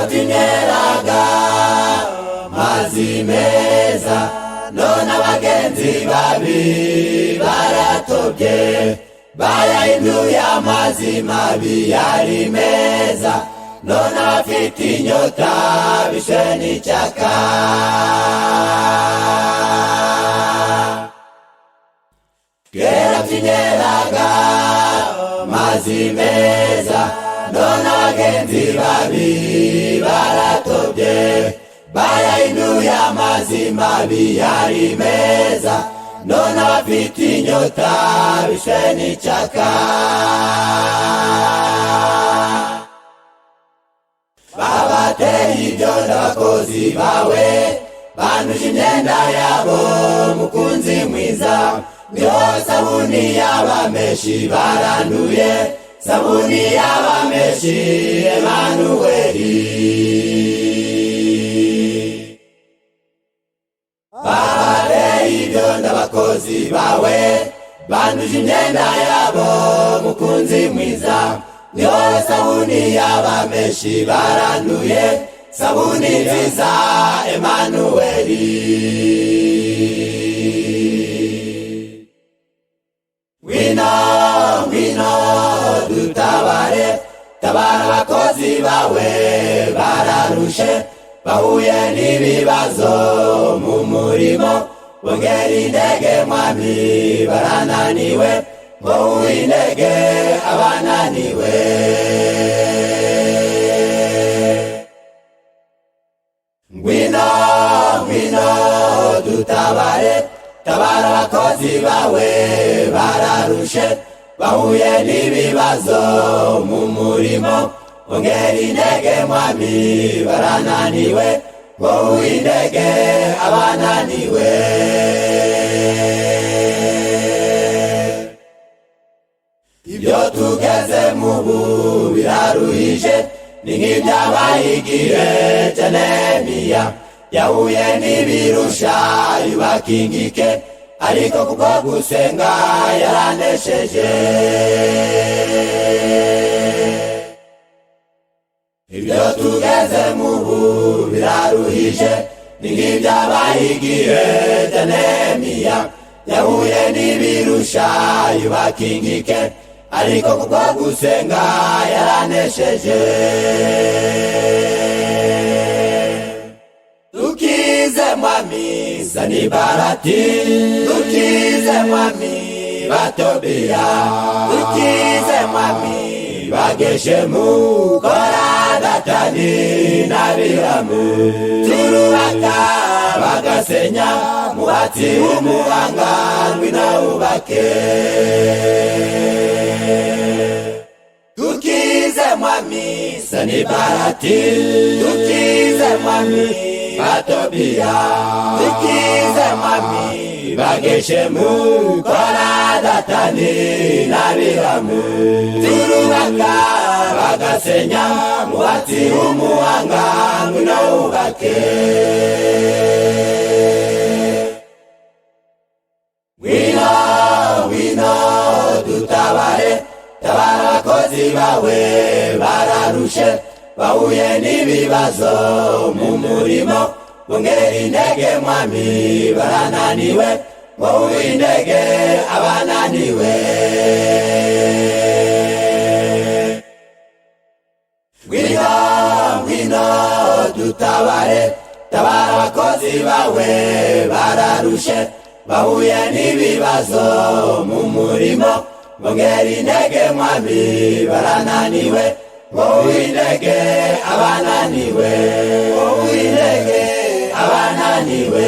tineraga mazi meza none abagenzi babi baratobye bayahinduye amazi mabi yari meza none abafite inyota bishwe n'icyaka. Kera tineraga mazi meza none abagenzi babi baratobye bayahinduye amazi mabi yari meza none abafite inyota bishwe n'icyaka. Babateye ibyondo abakozi bawe banduje imyenda yabo mukunzi mwiza niho sabuni y'abameshi baranduye sabuni y'abameshi Emanueli. Babateye ibyondo abakozi bawe banduje imyenda yabo mukunzi mwiza niho sabuni y'abameshi baranduye sabuni nziza Emanueli. Ngwino dutabare tabara abakozi bawe bararushe bahuye n'ibibazo mu murimo bongera intege mwami barananiwe ngo uw'intege abananiwe. Ngwino dutabare tabara abakozi bawe bararushe bahuye n'ibibazo mu murimo bongera intege mwami barananiwe ngo uw'intege abananiwe. Ibyo tugeze mubu biraruhije ni nk'ibyabaye igihe cya Nehemiya yahuye n'ibirusha yubaka inkike ariko kubwo gusenga yaranesheje. Ibyo tugeze mubu biraruhije ni nk'ibyabaye igihe cya Nehemiya yahuye n'ibirusha yubaka inkike ariko kubwo gusenga yaranesheje. Dukize mwami Sanibalati, dukize mwami Batobiya, dukize mwami Bageshemu, Kora, Datani n'Abiramu. Turubaka bagasenya mubatsi w'umuhanga ngwino ubake. Dukize mwami Sanibalati, dukize mwami Batobiya, dukize mwami Bageshemu, Kora, Datani n'Abiramu. Turubaka bagasenya mubatsi w'umuhanga ngwino ubake. Ngwino dutabare tabara abakozi bawe bararushe bahuye n'ibibazo mu murimo bongera intege mwami barananiwe ngo uw'intege abananiwe. Ngwino dutabare tabara abakozi bawe bararushe bahuye n'ibibazo mu murimo bongera intege mwami barananiwe ngo uw'intege abananiwe, ngo uw'intege abananiwe.